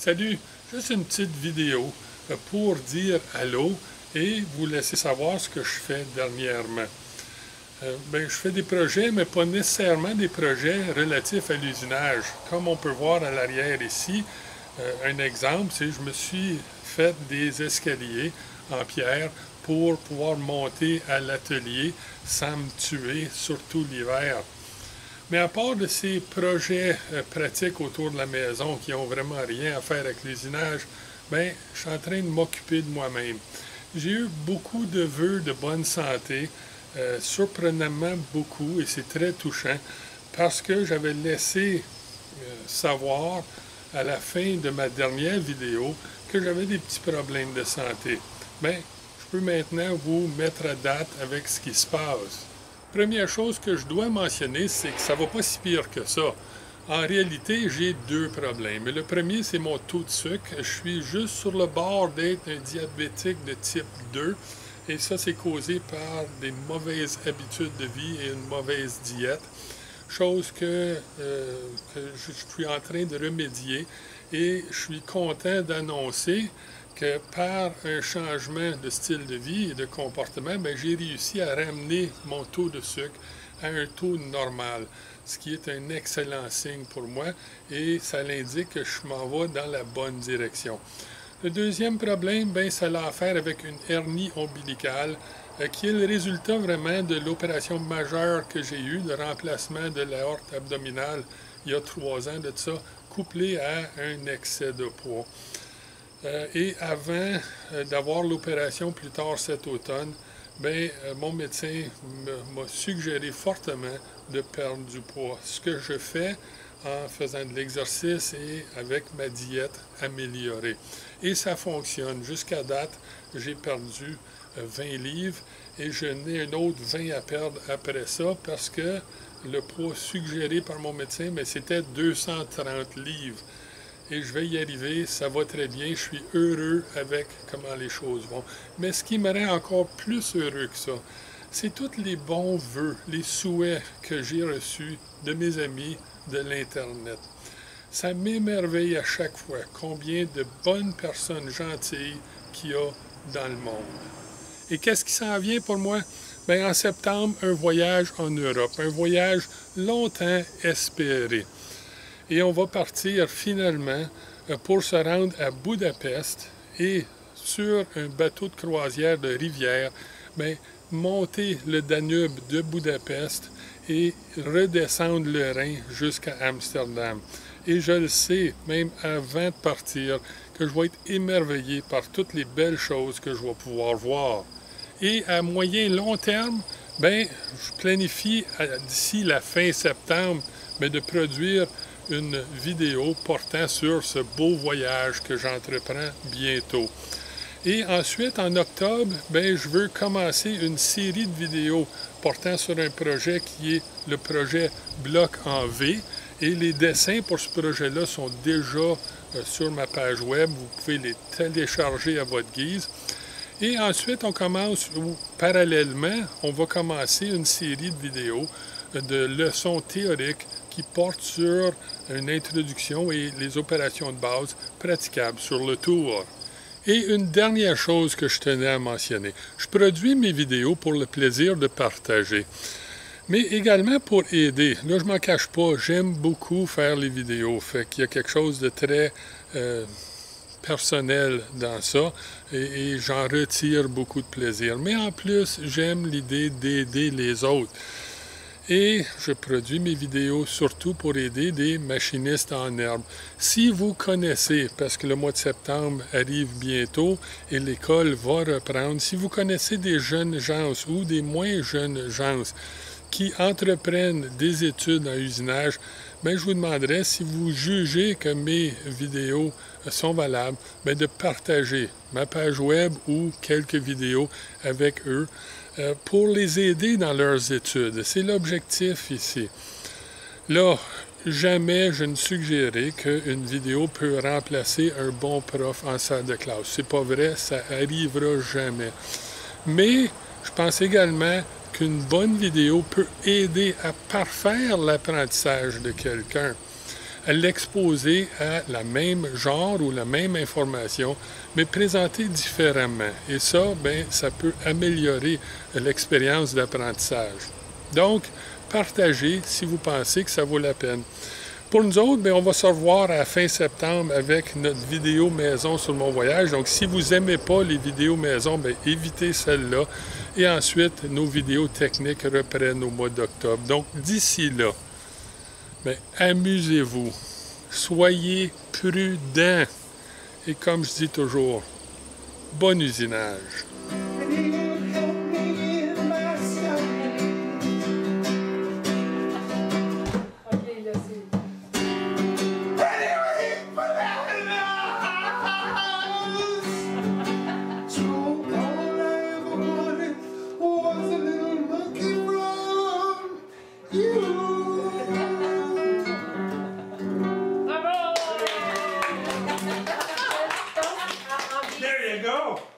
Salut, juste une petite vidéo pour dire allô et vous laisser savoir ce que je fais dernièrement. Je fais des projets, mais pas nécessairement des projets relatifs à l'usinage. Comme on peut voir à l'arrière ici, un exemple, c'est que je me suis fait des escaliers en pierre pour pouvoir monter à l'atelier sans me tuer, surtout l'hiver. Mais à part de ces projets pratiques autour de la maison qui n'ont vraiment rien à faire avec l'usinage, je suis en train de m'occuper de moi-même. J'ai eu beaucoup de vœux de bonne santé, surprenamment beaucoup, et c'est très touchant, parce que j'avais laissé savoir à la fin de ma dernière vidéo que j'avais des petits problèmes de santé. Je peux maintenant vous mettre à date avec ce qui se passe. Première chose que je dois mentionner, c'est que ça va pas si pire que ça. En réalité, j'ai deux problèmes. Le premier, c'est mon taux de sucre. Je suis juste sur le bord d'être un diabétique de type 2. Et ça, c'est causé par des mauvaises habitudes de vie et une mauvaise diète. Chose que je suis en train de remédier. Et je suis content d'annoncer que par un changement de style de vie et de comportement, j'ai réussi à ramener mon taux de sucre à un taux normal, ce qui est un excellent signe pour moi et ça l'indique que je m'en vais dans la bonne direction. Le deuxième problème, ça a à faire avec une hernie ombilicale qui est le résultat vraiment de l'opération majeure que j'ai eue, le remplacement de l'aorte abdominale il y a 3 ans de ça, couplé à un excès de poids. Et avant d'avoir l'opération plus tard cet automne, mon médecin m'a suggéré fortement de perdre du poids. Ce que je fais en faisant de l'exercice et avec ma diète améliorée. Et ça fonctionne. Jusqu'à date, j'ai perdu 20 livres et je n'ai un autre 20 à perdre après ça parce que le poids suggéré par mon médecin, c'était 230 livres. Et je vais y arriver, ça va très bien, je suis heureux avec comment les choses vont. Mais ce qui me rend encore plus heureux que ça, c'est tous les bons vœux, les souhaits que j'ai reçus de mes amis de l'Internet. Ça m'émerveille à chaque fois combien de bonnes personnes gentilles qu'il y a dans le monde. Et qu'est-ce qui s'en vient pour moi? En septembre, un voyage en Europe, un voyage longtemps espéré. Et on va partir finalement pour se rendre à Budapest et sur un bateau de croisière de rivière, monter le Danube de Budapest et redescendre le Rhin jusqu'à Amsterdam. Et je le sais, même avant de partir, que je vais être émerveillé par toutes les belles choses que je vais pouvoir voir. Et à moyen long terme, je planifie d'ici la fin septembre de produire une vidéo portant sur ce beau voyage que j'entreprends bientôt. Et ensuite, en octobre, je veux commencer une série de vidéos portant sur un projet qui est le projet Bloc en V. Et les dessins pour ce projet-là sont déjà sur ma page web. Vous pouvez les télécharger à votre guise. Et ensuite, parallèlement, on va commencer une série de vidéos de leçons théoriques qui portent sur une introduction et les opérations de base praticables sur le tour. Et une dernière chose que je tenais à mentionner, je produis mes vidéos pour le plaisir de partager, mais également pour aider. Là, je m'en cache pas, j'aime beaucoup faire les vidéos, fait qu'il y a quelque chose de très personnel dans ça et j'en retire beaucoup de plaisir. Mais en plus, j'aime l'idée d'aider les autres. Et je produis mes vidéos surtout pour aider des machinistes en herbe. Si vous connaissez, parce que le mois de septembre arrive bientôt et l'école va reprendre, si vous connaissez des jeunes gens ou des moins jeunes gens qui entreprennent des études en usinage, je vous demanderais, si vous jugez que mes vidéos sont valables, de partager ma page web ou quelques vidéos avec eux pour les aider dans leurs études. C'est l'objectif ici. Là, jamais je ne suggérais qu'une vidéo peut remplacer un bon prof en salle de classe. C'est pas vrai, ça arrivera jamais. Mais je pense également qu'une bonne vidéo peut aider à parfaire l'apprentissage de quelqu'un. à l'exposer à la même genre ou la même information, mais présentée différemment. Et ça, bien, ça peut améliorer l'expérience d'apprentissage. Donc, partagez si vous pensez que ça vaut la peine. Pour nous autres, bien, on va se revoir à la fin septembre avec notre vidéo maison sur mon voyage. Donc, si vous n'aimez pas les vidéos maison, bien, évitez celle-là. Et ensuite, nos vidéos techniques reprennent au mois d'octobre. Donc, d'ici là, bien, amusez-vous. Soyez prudents. Et comme je dis toujours, bon usinage. There you go.